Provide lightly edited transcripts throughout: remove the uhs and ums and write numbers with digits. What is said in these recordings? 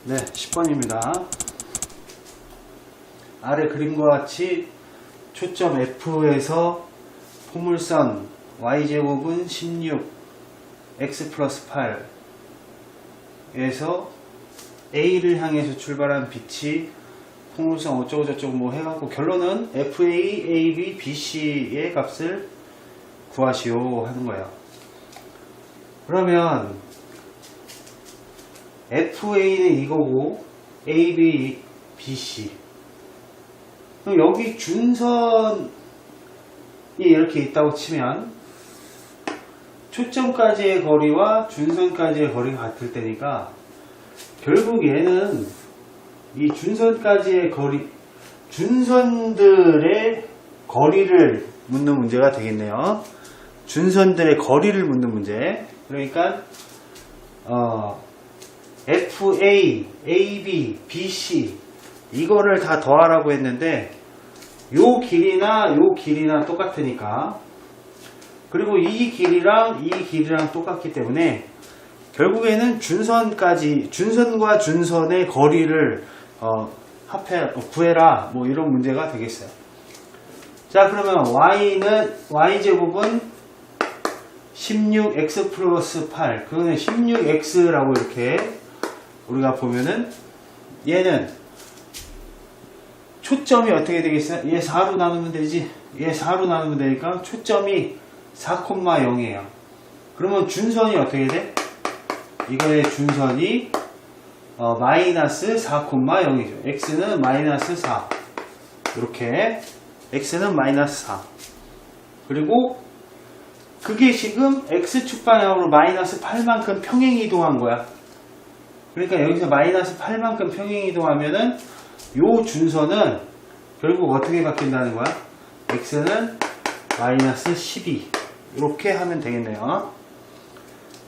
네, 10번입니다. 아래 그림과 같이 초점 F에서 포물선 y제곱은 16 x 플러스 8에서 A를 향해서 출발한 빛이 포물선 어쩌고저쩌고 뭐 해갖고 결론은 FA, AB, BC의 값을 구하시오 하는 거예요. 그러면 FA는 이거고 AB, BC. 그럼 여기 준선이 이렇게 있다고 치면 초점까지의 거리와 준선까지의 거리가 같을 때니까 결국 얘는 이 준선까지의 거리, 준선들의 거리를 묻는 문제가 되겠네요. 준선들의 거리를 묻는 문제. 그러니까 FA, AB, BC 이거를 다 더하라고 했는데 요 길이나 요 길이나 똑같으니까, 그리고 이 길이랑 이 길이랑 똑같기 때문에 결국에는 준선과 준선의 거리를 구해라 뭐 이런 문제가 되겠어요. 자, 그러면 y제곱은 16x 플러스 8, 그거는 16x라고 이렇게 우리가 보면은 얘는 초점이 어떻게 되겠어요? 얘 4로 나누면 되지. 얘 4로 나누면 되니까 초점이 4,0이에요. 그러면 준선이 어떻게 돼? 이거의 준선이 마이너스 4,0이죠. x는 마이너스 4. 이렇게 x는 마이너스 4. 그리고 그게 지금 x축 방향으로 마이너스 8만큼 평행 이동한 거야. 그러니까 여기서 마이너스 8만큼 평행 이동하면은 요 준선은 결국 어떻게 바뀐다는 거야? x는 마이너스 12 이렇게 하면 되겠네요.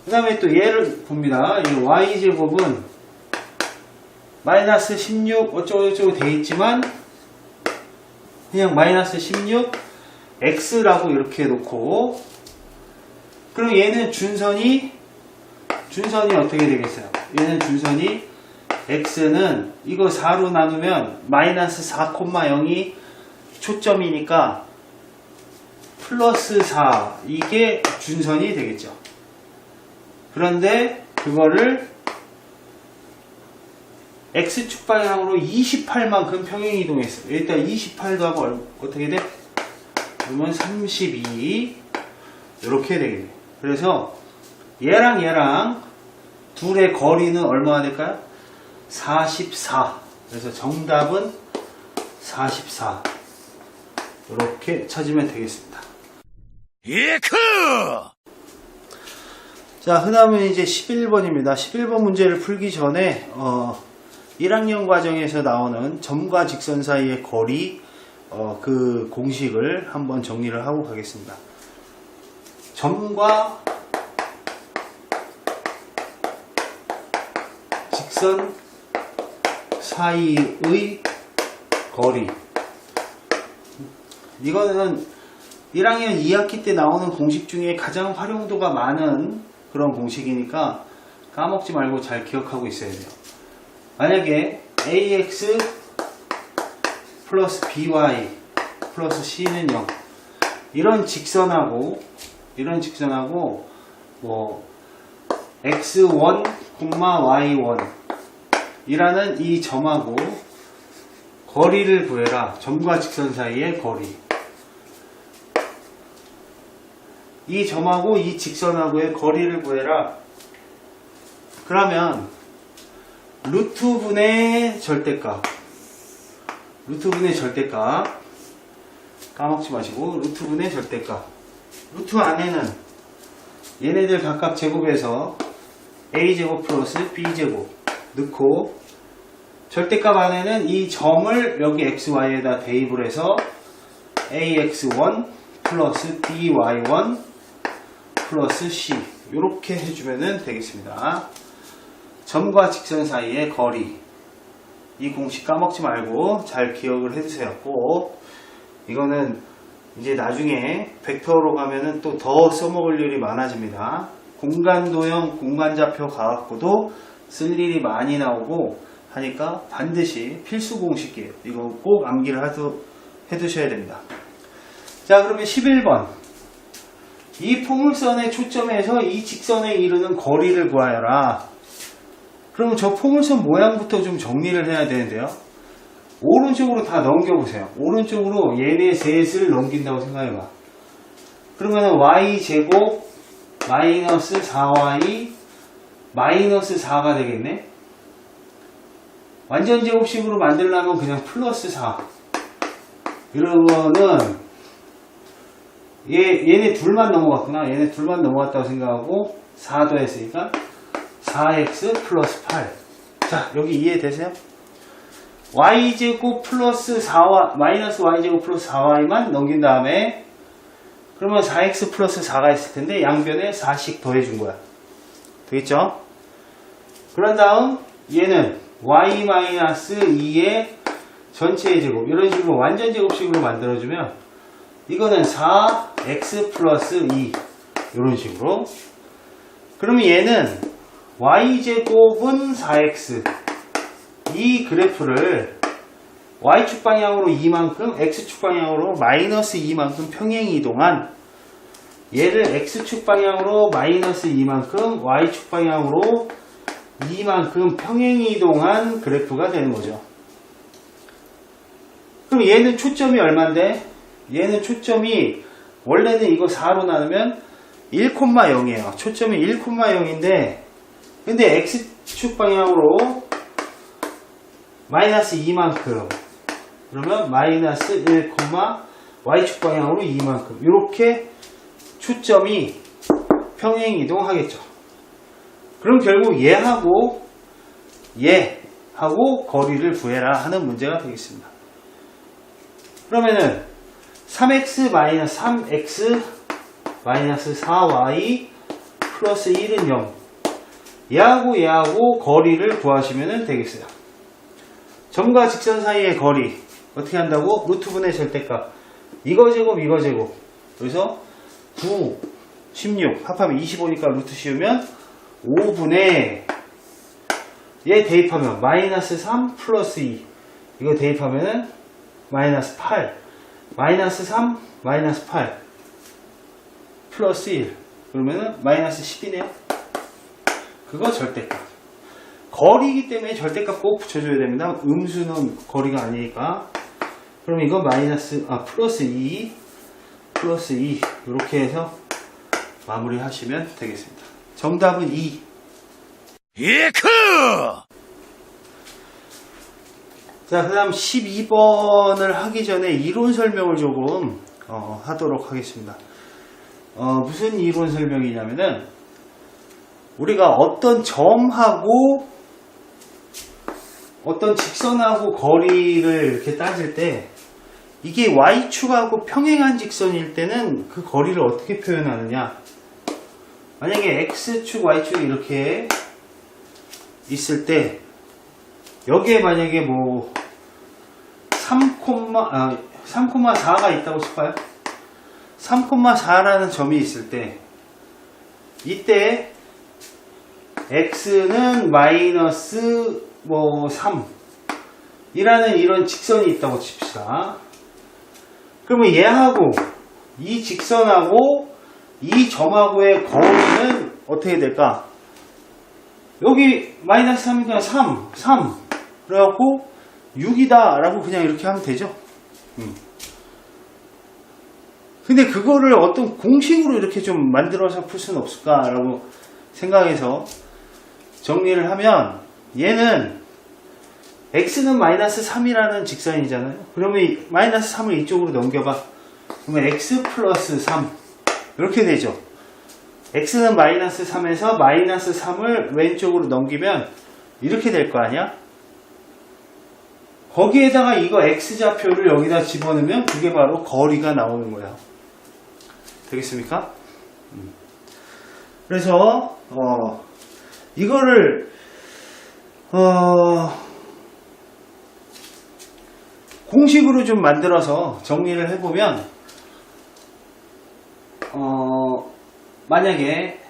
그 다음에 또 얘를 봅니다. 이 y제곱은 마이너스 16 어쩌고저쩌고 돼 있지만 그냥 마이너스 16 x라고 이렇게 놓고, 그럼 얘는 준선이 어떻게 되겠어요? 얘는 준선이 x는 이거 4로 나누면 마이너스 4,0이 초점이니까 플러스 4 이게 준선이 되겠죠. 그런데 그거를 x축 방향으로 28만큼 평행 이동했어요. 일단 28도 하고 어떻게 돼? 그러면 32 이렇게 되겠네요. 그래서 얘랑 둘의 거리는 얼마가 될까요? 44. 그래서 정답은 44 이렇게 찾으면 되겠습니다. 예크! 자, 그다음은 이제 11번입니다. 11번 문제를 풀기 전에 1학년 과정에서 나오는 점과 직선 사이의 거리 그 공식을 한번 정리를 하고 가겠습니다. 점과 직선 사이의 거리, 이거는 1학년 2학기 때 나오는 공식 중에 가장 활용도가 많은 그런 공식이니까 까먹지 말고 잘 기억하고 있어야 돼요. 만약에 ax 플러스 by 플러스 c는 0, 이런 직선하고 뭐 x1, y1 이라는 이 점하고 거리를 구해라. 점과 직선 사이의 거리. 이 점하고 이 직선하고의 거리를 구해라. 그러면 루트분의 절대값 까먹지 마시고 루트분의 절대값. 루트 안에는 얘네들 각각 제곱해서 a제곱 플러스 b제곱 넣고, 절대값 안에는 이 점을 여기 xy에다 대입을 해서 ax1 플러스 by1 플러스 c 이렇게 해주면 되겠습니다. 점과 직선 사이의 거리, 이 공식 까먹지 말고 잘 기억을 해주세요. 꼭 이거는 이제 나중에 벡터로 가면은 또 더 써먹을 일이 많아집니다. 공간도형 공간좌표 가갖고도 쓸 일이 많이 나오고 하니까 반드시 필수 공식이에요. 이거 꼭 암기를 해두셔야 됩니다. 자, 그러면 11번. 이 포물선의 초점에서 이 직선에 이르는 거리를 구하여라. 그러면 저 포물선 모양부터 좀 정리를 해야 되는데요. 오른쪽으로 다 넘겨보세요. 오른쪽으로 얘네 셋을 넘긴다고 생각해봐. 그러면 y제곱 마이너스 4y 마이너스 4가 되겠네. 완전 제곱식으로 만들려면 그냥 플러스 4. 이러면은 얘네 둘만 넘어갔구나. 얘네 둘만 넘어갔다고 생각하고 4 더했으니까 4x 플러스 8. 자, 여기 이해되세요? y제곱 플러스 4y 마이너스 y제곱 플러스 4y만 넘긴 다음에 그러면 4x 플러스 4가 있을 텐데 양변에 4씩 더해준 거야. 되겠죠? 그런 다음 얘는 y 마이너스 2의 전체의 제곱 이런 식으로 완전 제곱식으로 만들어주면 이거는 4x 플러스 2 이런 식으로. 그러면 얘는 y제곱은 4x 이 그래프를 y축 방향으로 2만큼 x축 방향으로 마이너스 2만큼 평행 이동한 얘를 x축 방향으로 마이너스 2만큼 y축 방향으로 2만큼 평행 이동한 그래프가 되는 거죠. 그럼 얘는 초점이 얼만데? 얘는 초점이 원래는 이거 4로 나누면 1,0이에요. 초점이 1,0인데 근데 x축 방향으로 마이너스 2만큼 그러면 마이너스 1, y축 방향으로 2만큼 이렇게 초점이 평행 이동하겠죠. 그럼 결국 얘하고 거리를 구해라 하는 문제가 되겠습니다. 그러면은 3x 마이너스 3x 마이너스 4y 플러스 1은 0 얘하고 거리를 구하시면 되겠어요. 점과 직선 사이의 거리 어떻게 한다고? 루트분의 절대값 이거 제곱 이거 제곱 그래서 9, 16 합하면 25니까 루트 씌우면 5분의 얘 대입하면 마이너스 3 플러스 2 이거 대입하면은 마이너스 8 마이너스 3 마이너스 8 플러스 1 그러면은 마이너스 10이네요. 그거 절대값. 거리이기 때문에 절대값 꼭 붙여줘야 됩니다. 음수는 거리가 아니니까. 그럼 이거 플러스 2 이렇게 해서 마무리 하시면 되겠습니다. 정답은 2. 예크! 자, 그 다음 12번을 하기 전에 이론 설명을 조금 하도록 하겠습니다. 무슨 이론 설명이냐면은 우리가 어떤 점하고 어떤 직선하고 거리를 이렇게 따질 때 이게 y축하고 평행한 직선일 때는 그 거리를 어떻게 표현하느냐. 만약에 x축, y축이 이렇게 있을 때 여기에 만약에 뭐 3,4가 있다고 싶어요. 3,4라는 점이 있을 때 이때 x는 마이너스 3 이라는 이런 직선이 있다고 칩시다. 그러면 얘하고 이 직선하고 이 점하고의 거리는 어떻게 될까? 여기 마이너스 3이니까 3 그래갖고 6이다 라고 그냥 이렇게 하면 되죠. 근데 그거를 어떤 공식으로 이렇게 좀 만들어서 풀 수는 없을까 라고 생각해서 정리를 하면 얘는 x는 마이너스 3이라는 직선이잖아요. 그러면 마이너스 3을 이쪽으로 넘겨봐. 그러면 x 플러스 3 이렇게 되죠. x는 마이너스 3에서 마이너스 3을 왼쪽으로 넘기면 이렇게 될 거 아니야? 거기에다가 이거 x좌표를 여기다 집어넣으면 그게 바로 거리가 나오는 거야. 되겠습니까? 그래서 이거를 공식으로 좀 만들어서 정리를 해보면 만약에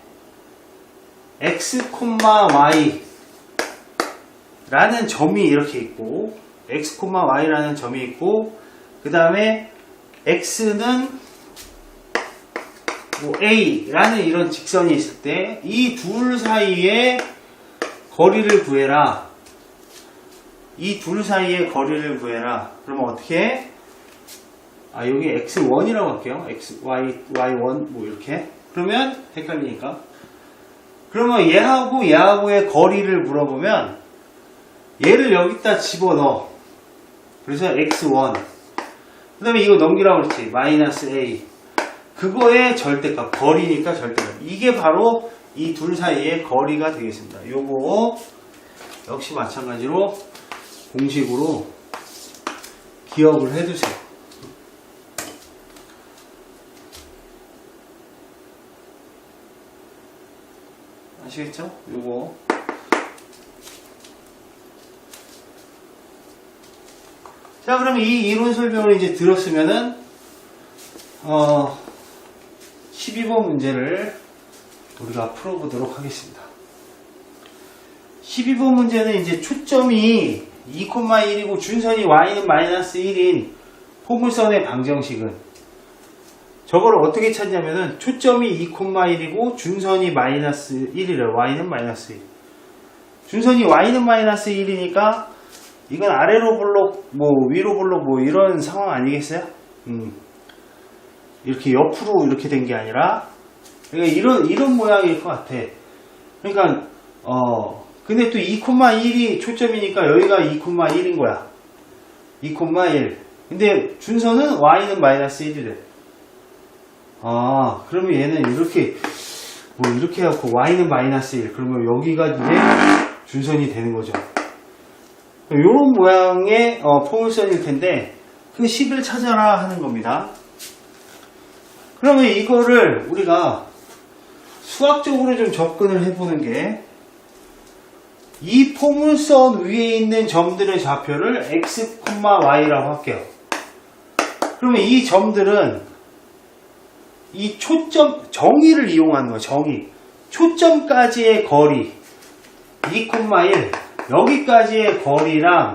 x, y 라는 점이 이렇게 있고 x, y라는 점이 있고 그 다음에 x는 뭐 a라는 이런 직선이 있을 때 이 둘 사이에 거리를 구해라. 이 둘 사이의 거리를 구해라. 그러면 어떻게 해? 여기 x1이라고 할게요. y1 뭐 이렇게. 그러면 헷갈리니까. 그러면 얘하고의 거리를 물어보면 얘를 여기다 집어넣어. 그래서 x1. 그 다음에 이거 넘기라고 그랬지. 마이너스 a. 그거의 절대값. 거리니까 절대값. 이게 바로 이 둘 사이의 거리가 되겠습니다. 요거 역시 마찬가지로 공식으로 기억을 해두세요. 아시겠죠? 요거. 자, 그러면 이 이론 설명을 이제 들었으면은 12번 문제를 우리가 풀어보도록 하겠습니다. 12번 문제는 이제 초점이 2,1이고 준선이 y는 마이너스 1인 포물선의 방정식은 저걸 어떻게 찾냐면은 초점이 2,1이고 준선이 마이너스 1이래요. y는 마이너스 1. 준선이 y는 마이너스 1이니까 이건 아래로 볼록 뭐 위로 볼록 뭐 이런 상황 아니겠어요? 이렇게 옆으로 이렇게 된 게 아니라 그러니까 이런 모양일 것 같아. 그러니까 근데 또 2,1이 초점이니까 여기가 2,1인 거야. 2,1. 근데 준선은 y는 마이너스 1이래. 그러면 얘는 이렇게 뭐 이렇게 해갖고 y는 마이너스 1. 그러면 여기가 이제 준선이 되는 거죠. 요런 모양의 포물선일 텐데 그 식을 찾아라 하는 겁니다. 그러면 이거를 우리가 수학적으로 좀 접근을 해보는 게 이 포물선 위에 있는 점들의 좌표를 x, y라고 할게요. 그러면 이 점들은 이 초점, 정의를 이용하는 거예요. 정의. 초점까지의 거리 2,1 여기까지의 거리랑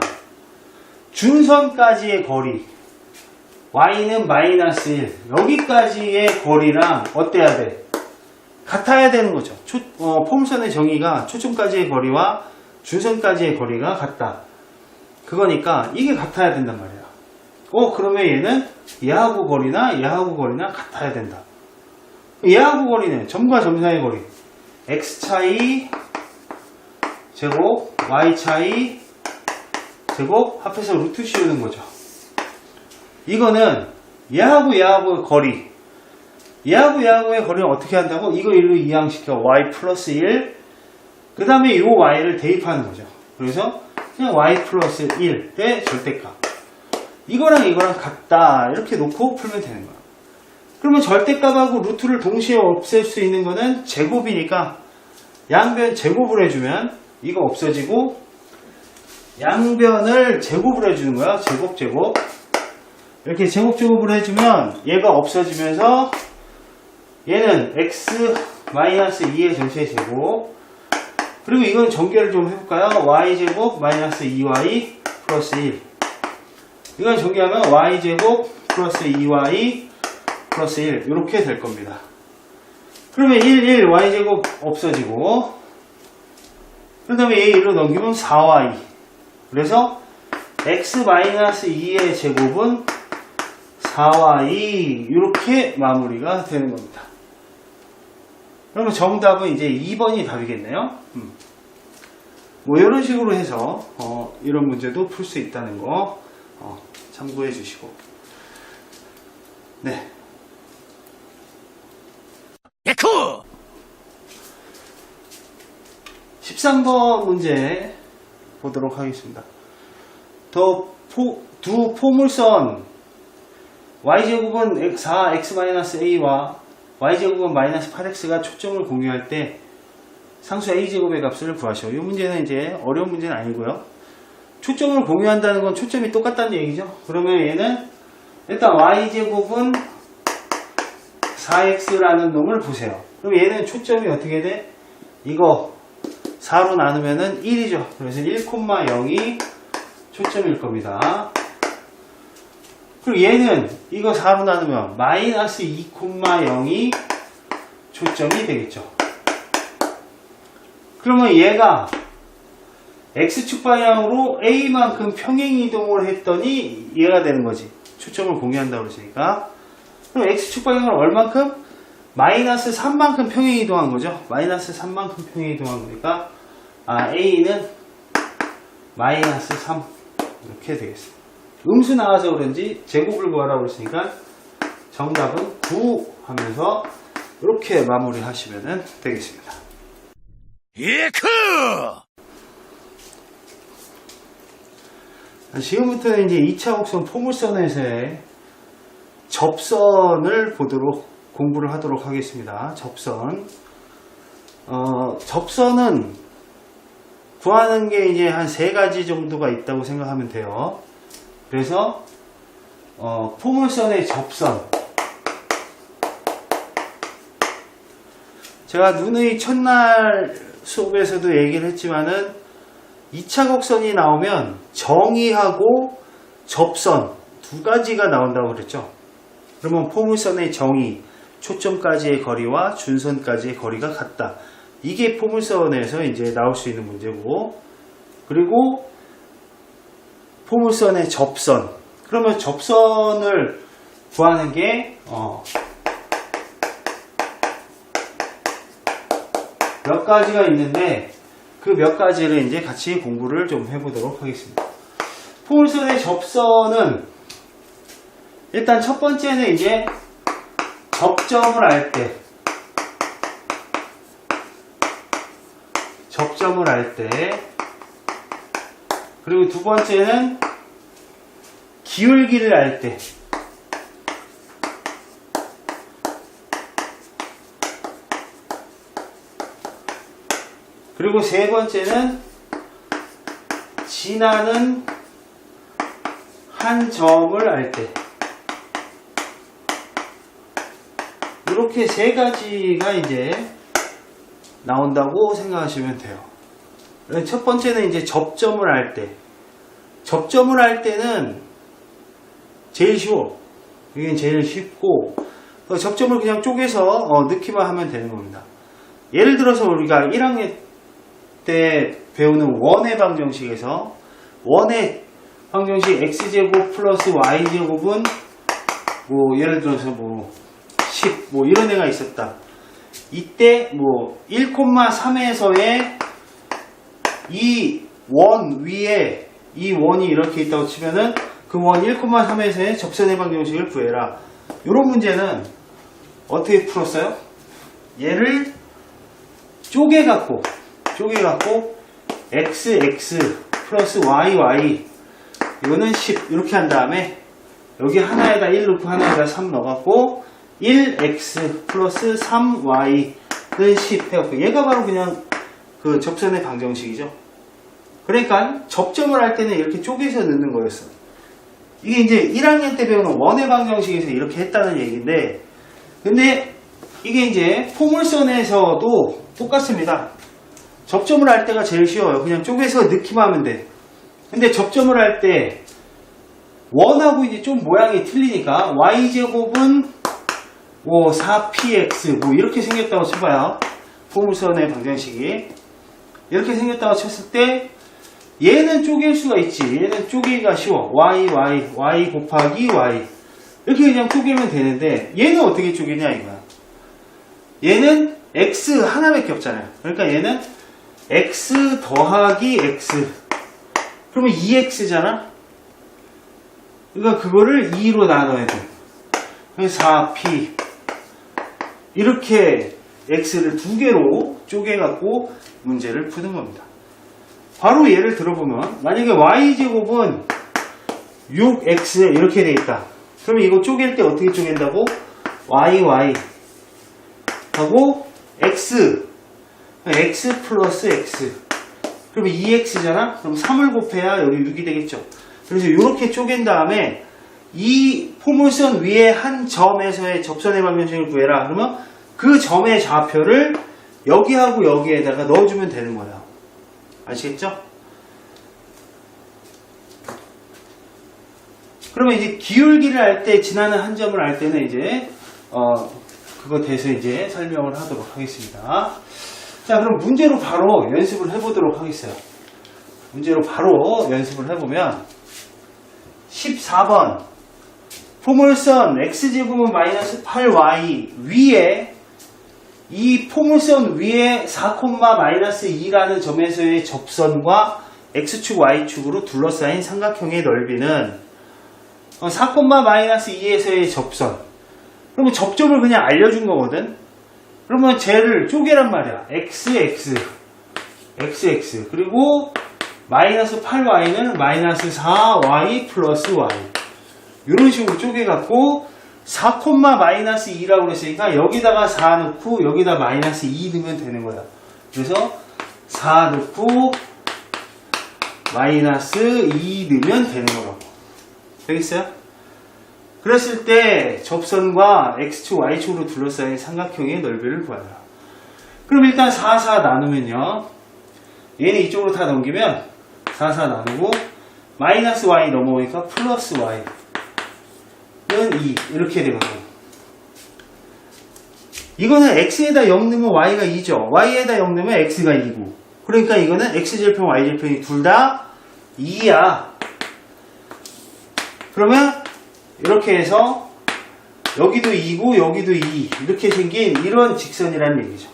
준선까지의 거리 y는 마이너스 1 여기까지의 거리랑 어때야 돼? 같아야 되는 거죠. 포물선의 정의가 초점까지의 거리와 준선까지의 거리가 같다. 그거니까 이게 같아야 된단 말이야. 그러면 얘는 얘하고 거리나 같아야 된다. 얘하고 거리는 점과 점 사이의 거리 x 차이 제곱 y 차이 제곱 합해서 루트 씌우는 거죠. 이거는 얘하고의 거리 얘하고의 거리를 어떻게 한다고? 이거 1로 이항시켜 y 플러스 1 그 다음에 이 y를 대입하는 거죠. 그래서 그냥 y 플러스 1의 절대값 이거랑 같다 이렇게 놓고 풀면 되는 거야. 그러면 절대값하고 루트를 동시에 없앨 수 있는 거는 제곱이니까 양변 제곱을 해주면 이거 없어지고 양변을 제곱을 해주는 거야. 제곱 이렇게 제곱을 해주면 얘가 없어지면서 얘는 x-2의 전체 제곱 그리고 이건 전개를 좀 해볼까요? y제곱 마이너스 2y 플러스 1 이건 전개하면 y제곱 플러스 2y 플러스 1 이렇게 될 겁니다. 그러면 1 y제곱 없어지고 그 다음에 얘 1로 넘기면 4y 그래서 x-2의 제곱은 4y 이렇게 마무리가 되는 겁니다. 그러면 정답은 이제 2번이 답이겠네요. 뭐 이런 식으로 해서 이런 문제도 풀 수 있다는 거 참고해 주시고 네. 야쿠! 13번 문제 보도록 하겠습니다. 두 포물선 y제곱은 4x-a와 y제곱은 마이너스 8x가 초점을 공유할 때 상수 a제곱의 값을 구하시오. 이 문제는 이제 어려운 문제는 아니고요. 초점을 공유한다는 건 초점이 똑같다는 얘기죠. 그러면 얘는 일단 y제곱은 4x라는 놈을 보세요. 그럼 얘는 초점이 어떻게 돼? 이거 4로 나누면은 1이죠. 그래서 1,0이 초점일 겁니다. 그리고 얘는 이거 4로 나누면 마이너스 2,0이 초점이 되겠죠. 그러면 얘가 X축 방향으로 A만큼 평행이동을 했더니 얘가 되는 거지. 초점을 공유한다고 그랬으니까. 그럼 X축 방향으로 얼만큼? 마이너스 3만큼 평행이동한 거죠. 마이너스 3만큼 평행이동한 거니까 A는 마이너스 3 이렇게 되겠습니다. 음수 나와서 그런지 제곱을 구하라고 그랬으니까 정답은 9 하면서 이렇게 마무리 하시면 되겠습니다. 예크! 지금부터는 이제 2차 곡선 포물선에서의 접선을 공부를 하도록 하겠습니다. 접선. 접선은 구하는 게 이제 한 3가지 정도가 있다고 생각하면 돼요. 그래서, 포물선의 접선. 제가 누누이 첫날 수업에서도 얘기를 했지만은 2차 곡선이 나오면 정의하고 접선 2가지가 나온다고 그랬죠. 그러면 포물선의 정의, 초점까지의 거리와 준선까지의 거리가 같다. 이게 포물선에서 이제 나올 수 있는 문제고, 그리고 포물선의 접선. 그러면 접선을 구하는 게 몇 가지가 있는데 그 몇 가지를 이제 같이 공부를 좀 해보도록 하겠습니다. 포물선의 접선은 일단 첫 번째는 이제 접점을 알 때 그리고 두 번째는 기울기를 알 때 그리고 세 번째는 지나는 한 점을 알 때. 이렇게 3가지가 이제 나온다고 생각하시면 돼요. 첫 번째는 이제 접점을 알 때. 접점을 할 때는 제일 쉬워. 이게 제일 쉽고, 접점을 그냥 쪼개서 넣기만 하면 되는 겁니다. 예를 들어서 우리가 1학년 때 배우는 원의 방정식에서 원의 방정식 x제곱 플러스 y제곱은 뭐 예를 들어서 10 이런 애가 있었다. 이때 1,3에서의 이 원 위에 이 원이 이렇게 있다고 치면은 그 원 1,3에서의 접선의 방정식을 구해라. 이런 문제는 어떻게 풀었어요? 얘를 쪼개갖고 x 플러스 y 이거는 10 이렇게 한 다음에 여기 하나에다 1 넣고 하나에다 3 넣어갖고 1x 플러스 3y는 10 해갖고 얘가 바로 그냥 그 접선의 방정식이죠. 그러니까 접점을 할 때는 이렇게 쪼개서 넣는 거였어. 이게 이제 1학년 때 배우는 원의 방정식에서 이렇게 했다는 얘기인데, 근데 이게 이제 포물선에서도 똑같습니다. 접점을 할 때가 제일 쉬워요. 그냥 쪼개서 넣기만 하면 돼. 근데 접점을 할 때 원하고 이제 좀 모양이 틀리니까 y제곱은 4px 이렇게 생겼다고 쳐봐요. 포물선의 방정식이 이렇게 생겼다고 쳤을 때 얘는 쪼갤 수가 있지. 얘는 쪼개기가 쉬워. y 곱하기 y 이렇게 그냥 쪼개면 되는데 얘는 어떻게 쪼개냐 이거야. 얘는 x 하나밖에 없잖아요. 그러니까 얘는 x 더하기 x 그러면 2x잖아. 그러니까 그거를 2로 나눠야 돼. 그래서 4p 이렇게 x를 2개로 쪼개갖고 문제를 푸는 겁니다. 바로 예를 들어보면 만약에 y제곱은 6x 이렇게 돼 있다. 그러면 이거 쪼갤 때 어떻게 쪼갠다고? y 하고 x 플러스 x 그러면 2x잖아? 그럼 3을 곱해야 여기 6이 되겠죠. 그래서 이렇게 쪼갠 다음에 이 포물선 위에 한 점에서의 접선의 방정식을 구해라. 그러면 그 점의 좌표를 여기하고 여기에다가 넣어주면 되는 거예요. 아시겠죠? 그러면 이제 기울기를 알 때, 지나는 한 점을 알 때는 이제 그거 대해서 이제 설명을 하도록 하겠습니다. 자, 그럼 문제로 바로 연습을 해보도록 하겠어요. 문제로 바로 연습을 해보면 14번 포물선 x제곱은 마이너스 8y 위에 이 포물선 위에 4,-2라는 점에서의 접선과 x축 y축으로 둘러싸인 삼각형의 넓이는 4,-2에서의 접선. 그러면 접점을 그냥 알려준 거거든. 그러면 쟤를 쪼개란 말이야. x 그리고 마이너스 8y는 마이너스 4y 플러스 y 이런 식으로 쪼개갖고 4,-2라고 그랬으니까 여기다가 4 넣고 여기다 마이너스 2 넣으면 되는 거야. 그래서 4 넣고 마이너스 2 넣으면 되는 거라고. 되겠어요? 그랬을 때 접선과 x축, y축으로 둘러싸인 삼각형의 넓이를 구하라. 그럼 일단 4 나누면요. 얘는 이쪽으로 다 넘기면 4 나누고 마이너스 y 넘어오니까 플러스 y는 2 이렇게 되거든요. 이거는 x에다 0 넣으면 y가 2죠. y에다 0 넣으면 x가 2고. 그러니까 이거는 x절편, y절편이 둘 다 2야. 그러면 이렇게 해서 여기도 2고 여기도 2 이렇게 생긴 이런 직선이라는 얘기죠.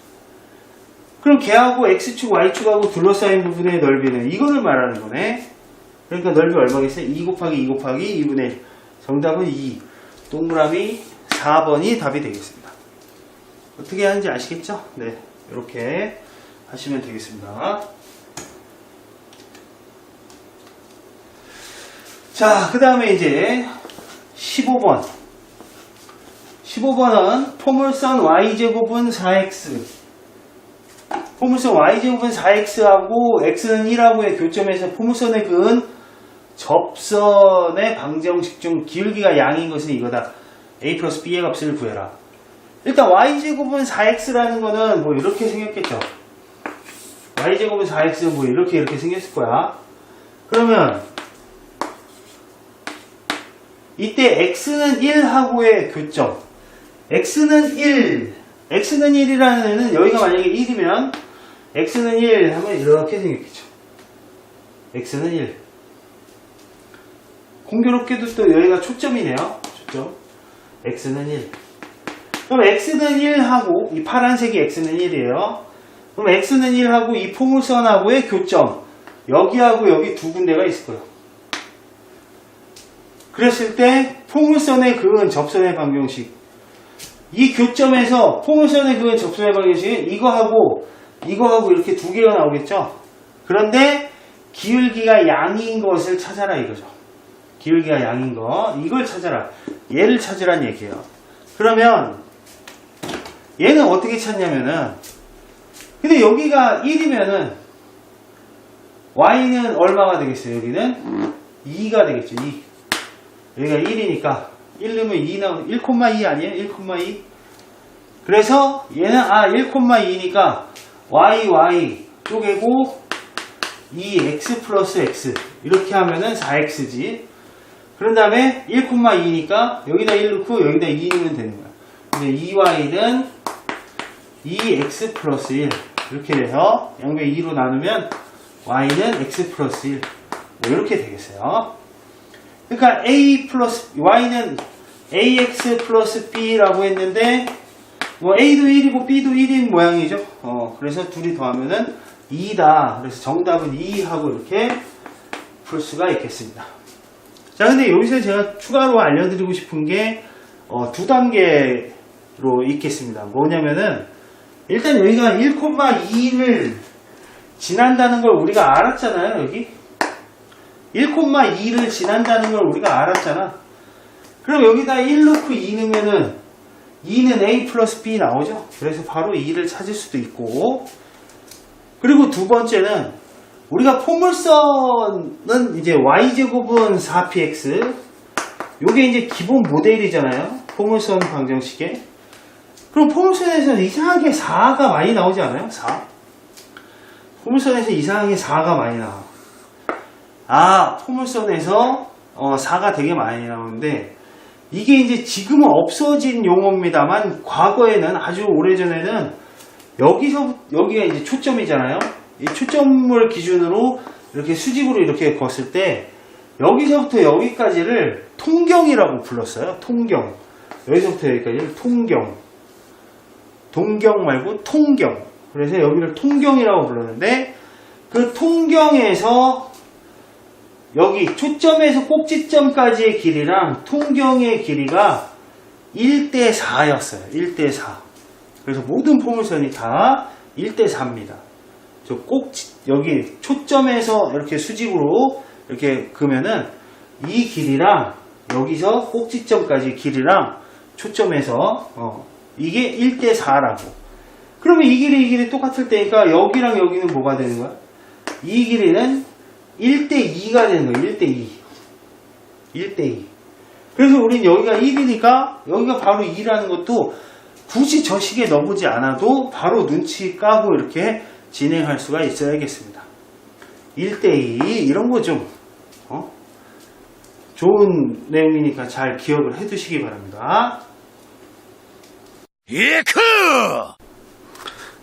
그럼 걔하고 x축, y축하고 둘러싸인 부분의 넓이는 이거를 말하는 거네. 그러니까 넓이 얼마겠어요? 2 곱하기 2 곱하기 2분의 1. 정답은 2. 동그라미 4번이 답이 되겠습니다. 어떻게 하는지 아시겠죠? 네, 이렇게 하시면 되겠습니다. 자, 그 다음에 이제 15번. 15번은 포물선 y제곱은 4x. 포물선 y제곱은 4x하고 x는 1하고의 교점에서 포물선의 그은 접선의 방정식 중 기울기가 양인 것은 이거다. a 플러스 b의 값을 구해라. 일단 y제곱은 4x라는 거는 뭐 이렇게 생겼겠죠. y제곱은 4x는 뭐 이렇게 생겼을 거야. 그러면 이때 x는 1하고의 교점. x는 1이라는 애는 여기가 만약에 1이면 x는 1 하면 이렇게 생겼겠죠. x는 1. 공교롭게도 또 여기가 초점이네요. 초점. x는 1. 그럼 x는 1하고 이 파란색이 x는 1이에요. 그럼 x는 1하고 이 포물선하고의 교점. 여기하고 여기 두 군데가 있을 거예요. 그랬을 때 포물선의 그은 접선의 방정식. 이 교점에서 포물선의 그은 접선의 방정식은 이거하고 이렇게 두 개가 나오겠죠. 그런데 기울기가 양인 것을 찾아라 이거죠. 기울기가 양인 거 이걸 찾아라. 얘를 찾으란 얘기예요. 그러면 얘는 어떻게 찾냐면은 근데 여기가 1이면은 y는 얼마가 되겠어요? 여기는 2가 되겠죠. 2. 여기가 1이니까 1 넣으면 2 나오면 1,2 아니에요? 1,2. 그래서 얘는 1,2니까 y 쪼개고 2x 플러스 x 이렇게 하면은 4x지. 그런 다음에 1,2니까 여기다 1 넣고 여기다 2 넣으면 되는 거야. 근데 2y는 2x 플러스 1 이렇게 돼서 양변 2로 나누면 y는 x 플러스 1 뭐 이렇게 되겠어요. 그러니까 a 플러스 y는 ax 플러스 b라고 했는데 뭐 a도 1이고 b도 1인 모양이죠. 그래서 둘이 더하면은 2다. 그래서 정답은 2 하고 이렇게 풀 수가 있겠습니다. 자, 근데 여기서 제가 추가로 알려드리고 싶은 게 두 단계로 있겠습니다. 뭐냐면은 일단 여기가 1,2를 지난다는 걸 우리가 알았잖아요. 여기 1,2를 지난다는 걸 우리가 알았잖아. 그럼 여기다 1 넣고 2 넣으면은 2는 a 플러스 b 나오죠. 그래서 바로 2를 찾을 수도 있고, 그리고 두 번째는 우리가 포물선은 이제 y제곱은 4px 요게 이제 기본 모델이잖아요. 포물선 방정식에. 그럼 포물선에서는 이상하게 4가 많이 나오지 않아요? 4. 포물선에서 이상하게 4가 많이 나와. 아, 포물선에서 4가 되게 많이 나오는데, 이게 이제 지금은 없어진 용어입니다만, 과거에는 아주 오래전에는 여기가 이제 초점이잖아요. 이 초점을 기준으로 이렇게 수직으로 이렇게 걷을 때, 여기서부터 여기까지를 통경이라고 불렀어요. 통경. 여기서부터 여기까지를 통경. 동경 말고 통경. 그래서 여기를 통경이라고 불렀는데, 그 통경에서 여기 초점에서 꼭지점까지의 길이랑 통경의 길이가 1대4였어요. 1대4. 그래서 모든 포물선이 다 1대4입니다. 저 여기 초점에서 이렇게 수직으로 이렇게 그으면은 이 길이랑 여기서 꼭지점까지 길이랑 초점에서 이게 1대4라고. 그러면 이 길이 똑같을 때니까 여기랑 여기는 뭐가 되는 거야? 이 길이는 1대2가 되는 거예요. 1대2. 1대2. 그래서 우린 여기가 1이니까 여기가 바로 2라는 것도 굳이 저 식에 넣어보지 않아도 바로 눈치 까고 이렇게 진행할 수가 있어야겠습니다. 1대2 이런 거 좀 좋은 내용이니까 잘 기억을 해 두시기 바랍니다. 예크!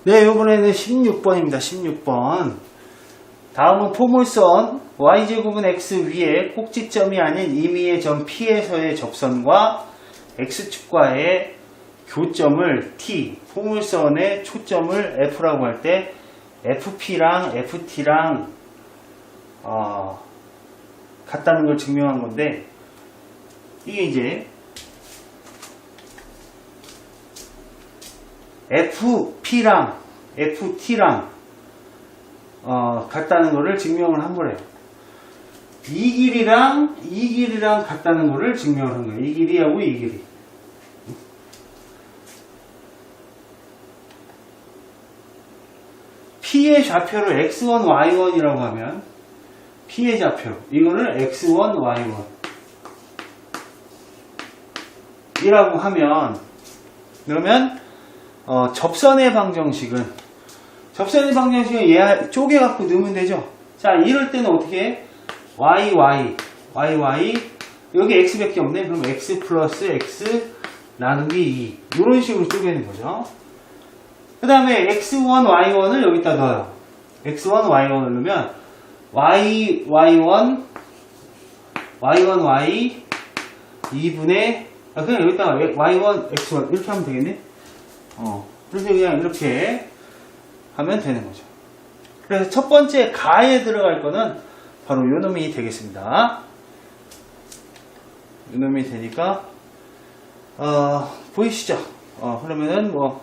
네, 이번에는 16번입니다. 16번. 다음은 포물선 y제곱은 x 위에 꼭지점이 아닌 임의의 점 P에서의 접선과 x축과의 교점을 T, 포물선의 초점을 F라고 할 때 FP랑 FT랑 같다는 걸 증명한 건데, 이게 이제 FP랑 FT랑 같다는 거를 증명을 한 거래요. 이 길이랑 같다는 거를 증명을 한 거예요. 이 길이하고 이 길이. P의 좌표를 x1, y1이라고 하면 P의 좌표, 이거를 x1, y1 이라고 하면, 그러면 접선의 방정식은 얘 쪼개갖고 넣으면 되죠. 자, 이럴 때는 어떻게 해? y, 여기 x밖에 없네. 그럼 x 플러스 x 나누기 2 이런 식으로 쪼개는 거죠. 그 다음에 x1, y1을 여기다 넣어요. x1, y1을 넣으면 y, 2분의 그냥 여기다가 y1, x1 이렇게 하면 되겠네. 그래서 그냥 이렇게 하면 되는 거죠. 그래서 첫 번째 가에 들어갈 거는 바로 요 놈이 되겠습니다. 요 놈이 되니까 보이시죠? 그러면은 뭐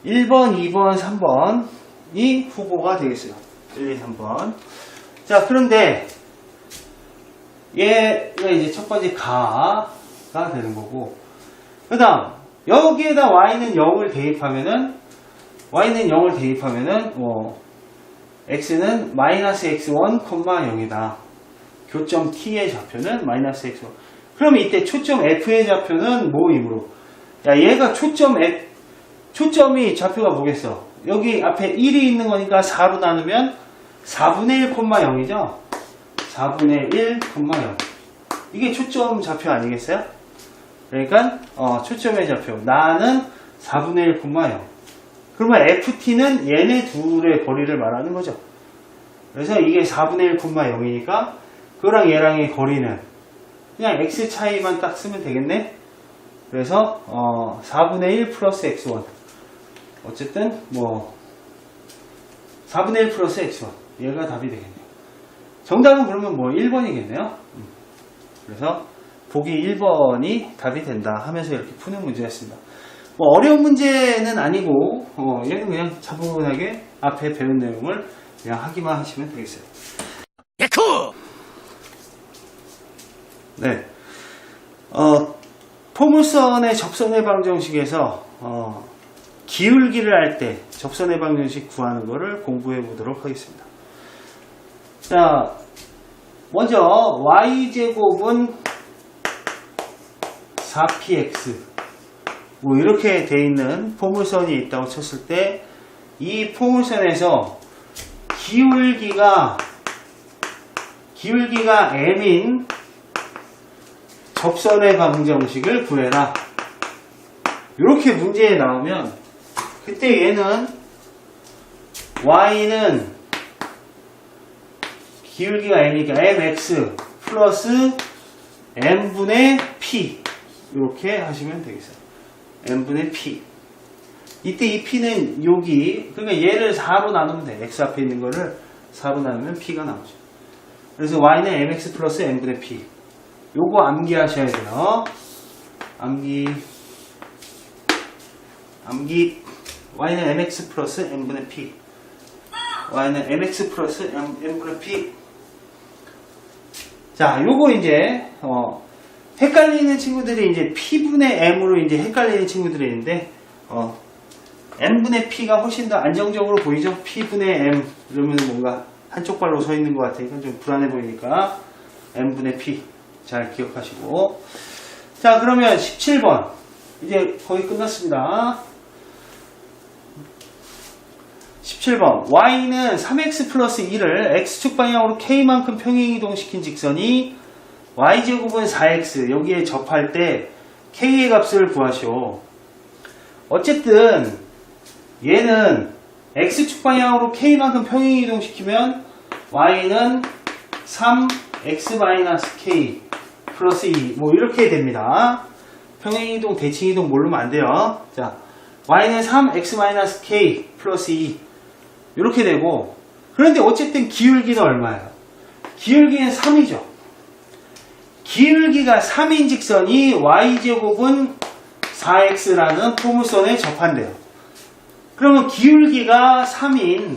1번, 2번, 3번이 후보가 되겠어요. 1, 2, 3번. 자, 그런데 얘가 이제 첫 번째 가가 되는 거고, 그 다음 여기에다 y는 0을 대입하면은 x는 마이너스 x1, 0이다. 교점 t의 좌표는 마이너스 x1. 그럼 이때 초점 f의 좌표는 뭐이므로? 야, 얘가 초점이 좌표가 뭐겠어? 여기 앞에 1이 있는 거니까 4로 나누면 4분의 1, 0이죠? 4분의 1, 0. 이게 초점 좌표 아니겠어요? 그러니까 초점의 좌표 나는 4분의 1, 0. 그러면 FT는 얘네 둘의 거리를 말하는 거죠. 그래서 이게 4분의 1, 0이니까 그거랑 얘랑의 거리는 그냥 x 차이만 딱 쓰면 되겠네. 그래서 4분의 1 플러스 x1. 어쨌든 뭐 4분의 1 플러스 x1. 얘가 답이 되겠네요. 정답은 그러면 뭐 1번이겠네요. 그래서 보기 1번이 답이 된다 하면서 이렇게 푸는 문제였습니다. 뭐 어려운 문제는 아니고 얘는 그냥 차분하게 앞에 배운 내용을 그냥 하기만 하시면 되겠어요. 예쿠! 네. 포물선의 접선의 방정식에서 기울기를 할 때 접선의 방정식 구하는 거를 공부해 보도록 하겠습니다. 자, 먼저 y제곱은 4px 뭐 이렇게 돼 있는 포물선이 있다고 쳤을 때 이 포물선에서 기울기가 m인 접선의 방정식을 구해라. 이렇게 문제에 나오면 그때 얘는 y는 기울기가 m이니까 mx 플러스 m분의 p 이렇게 하시면 되겠어요. m분의 p. 이때 이 p는 여기, 그러니까 얘를 4로 나누면 돼. x 앞에 있는 거를 4로 나누면 p가 나오죠. 그래서 y는 mx 플러스 m분의 p. 요거 암기하셔야 돼요. 암기 y는 mx 플러스 m분의 p. y는 mx 플러스 m분의 p. 자, 요거 이제 헷갈리는 친구들이 이제 p분의 m으로 이제 헷갈리는 친구들이 있는데 m분의 p가 훨씬 더 안정적으로 보이죠? p분의 m 그러면 뭔가 한쪽 발로 서 있는 것 같으니까 좀 불안해 보이니까 m분의 p 잘 기억하시고. 자, 그러면 17번 이제 거의 끝났습니다. 17번 y는 3x 플러스 2를 x축 방향으로 k만큼 평행이동시킨 직선이 y제곱은 4x 여기에 접할 때 k의 값을 구하시오. 어쨌든 얘는 x축 방향으로 k만큼 평행이동시키면 y는 3x-k 플러스 2 뭐 이렇게 됩니다. 평행이동 대칭이동 모르면 안 돼요. 자, y는 3x-k 플러스 2 이렇게 되고, 그런데 어쨌든 기울기는 얼마예요? 기울기는 3이죠. 기울기가 3인 직선이 y제곱은 4x라는 포물선에 접한대요. 그러면 기울기가 3인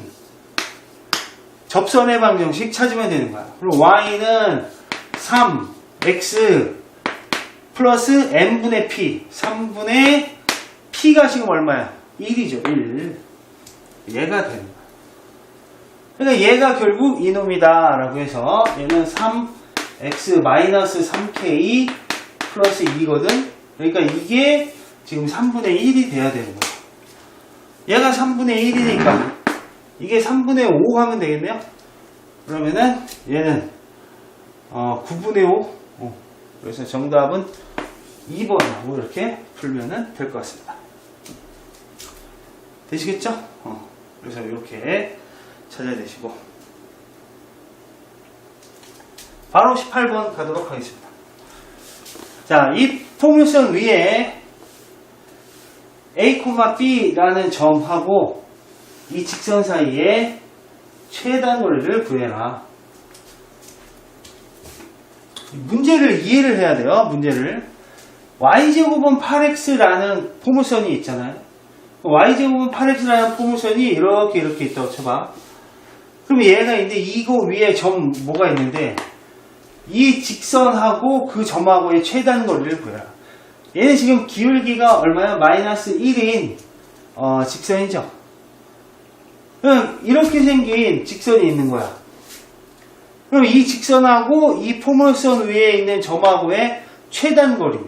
접선의 방정식 찾으면 되는 거야. 그럼 y는 3x 플러스 m분의 p 3분의 p가 지금 얼마야? 1이죠. 1. 얘가 되는 거야. 그러니까 얘가 결국 이놈이다 라고 해서 얘는 3x-3k 플러스 2거든. 그러니까 이게 지금 3분의 1이 돼야 되는 거야. 얘가 3분의 1이니까 이게 3분의 5 하면 되겠네요. 그러면은 얘는 9분의 5. 그래서 정답은 2번하고 이렇게 풀면은 될 것 같습니다. 되시겠죠? 그래서 이렇게 찾아내시고 바로 18번 가도록 하겠습니다. 자, 이 포물선 위에 A, B라는 점하고 이 직선 사이에 최단 거리를 구해라. 문제를 이해를 해야 돼요. 문제를. y제곱은 8x라는 포물선이 있잖아요. y제곱은 8x라는 포물선이 이렇게 있다고 쳐봐. 그럼 얘가 있는데 이거 위에 점 뭐가 있는데 이 직선하고 그 점하고의 최단 거리를 구해라. 얘는 지금 기울기가 얼마야? 마이너스 1인 직선이죠. 그럼 이렇게 생긴 직선이 있는 거야. 그럼 이 직선하고 이 포물선 위에 있는 점하고의 최단 거리.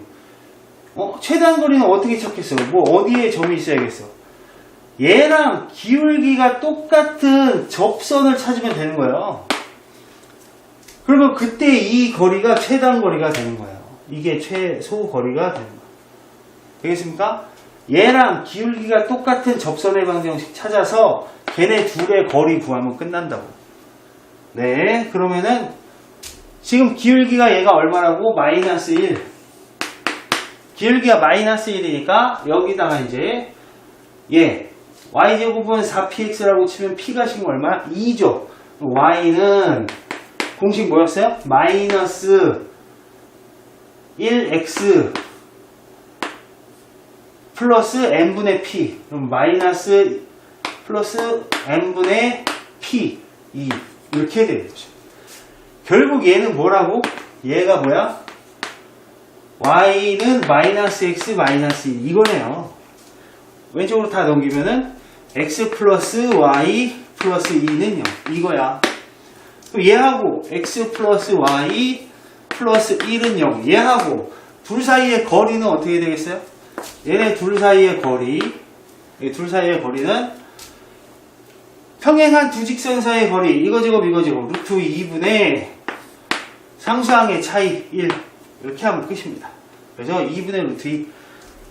최단 거리는 어떻게 찾겠어? 뭐 어디에 점이 있어야겠어? 얘랑 기울기가 똑같은 접선을 찾으면 되는 거예요. 그러면 그때 이 거리가 최단 거리가 되는 거예요. 이게 최소 거리가 되는 거예요. 되겠습니까? 얘랑 기울기가 똑같은 접선의 방정식 찾아서 걔네 둘의 거리 구하면 끝난다고. 네, 그러면은 지금 기울기가 얘가 얼마라고? 마이너스 1. 기울기가 마이너스 1이니까 여기다가 이제 y제곱은 4px라고 치면 p가 지금 얼마? 2죠. y는 공식 뭐였어요? 마이너스 1x 플러스 n분의 p. 그럼 마이너스 플러스 n분의 p 2 이렇게 되는 거죠. 결국 얘는 뭐라고? 얘가 뭐야? y는 마이너스 x 마이너스 2 이거네요. 왼쪽으로 다 넘기면은 x 플러스 y 플러스 2는 0 이거야. 그럼 얘하고 x 플러스 y 플러스 1은 0 얘하고 둘 사이의 거리는 어떻게 되겠어요? 얘네 둘 사이의 거리, 둘 사이의 거리는 평행한 두 직선 사이의 거리 이거 제곱 루트 2분의 상수항의 차이 1 이렇게 하면 끝입니다. 그래서 2분의 루트 2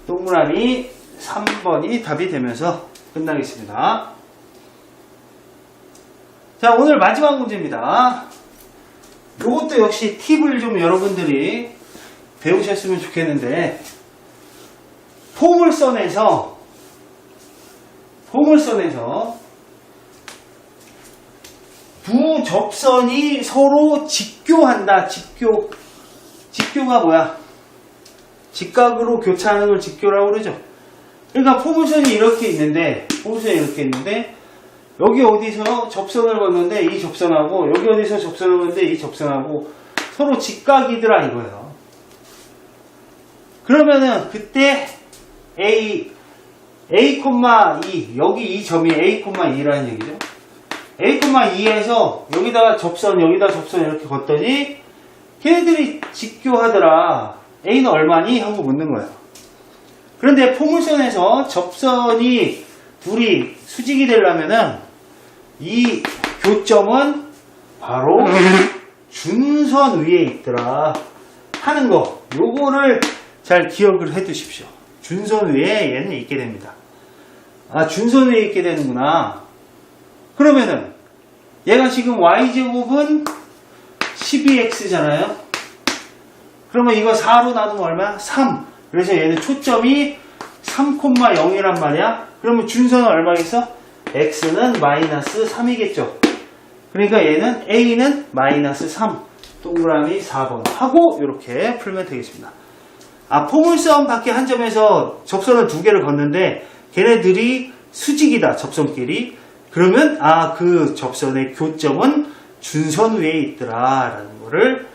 동그라미 3번이 답이 되면서 끝나겠습니다. 자, 오늘 마지막 문제입니다. 이것도 역시 팁을 좀 여러분들이 배우셨으면 좋겠는데, 포물선에서 두 접선이 서로 직교한다. 직교가 뭐야? 직각으로 교차하는 걸 직교라고 그러죠. 그러니까 포물선이 이렇게 있는데 여기 어디서 접선을 걷는데 이 접선하고 여기 어디서 접선을 걷는데 이 접선하고 서로 직각이더라 이거예요. 그러면은 그때 A, 2 여기 이 점이 A, 2라는 얘기죠. A, 2에서 여기다 접선 이렇게 걷더니 걔네들이 직교하더라. A는 얼마니? 하고 묻는 거예요. 그런데 포물선에서 접선이 둘이 수직이 되려면은 이 교점은 바로 준선 위에 있더라 하는 거, 요거를 잘 기억을 해 두십시오. 준선 위에 얘는 있게 됩니다. 아, 준선 위에 있게 되는구나. 그러면은 얘가 지금 y제곱은 12x잖아요. 그러면 이거 4로 나누면 얼마야? 3. 그래서 얘는 초점이 3,0이란 말이야. 그러면 준선은 얼마겠어? x는 마이너스 3이겠죠. 그러니까 얘는 a는 마이너스 3. 동그라미 4번 하고 이렇게 풀면 되겠습니다. 아, 포물선 밖에 한 점에서 접선을 두 개를 걷는데 걔네들이 수직이다, 접선끼리. 그러면 아, 그 접선의 교점은 준선 위에 있더라 라는 거를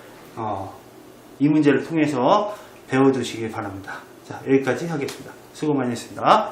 이 문제를 통해서 배워두시기 바랍니다. 자, 여기까지 하겠습니다. 수고 많이 했습니다.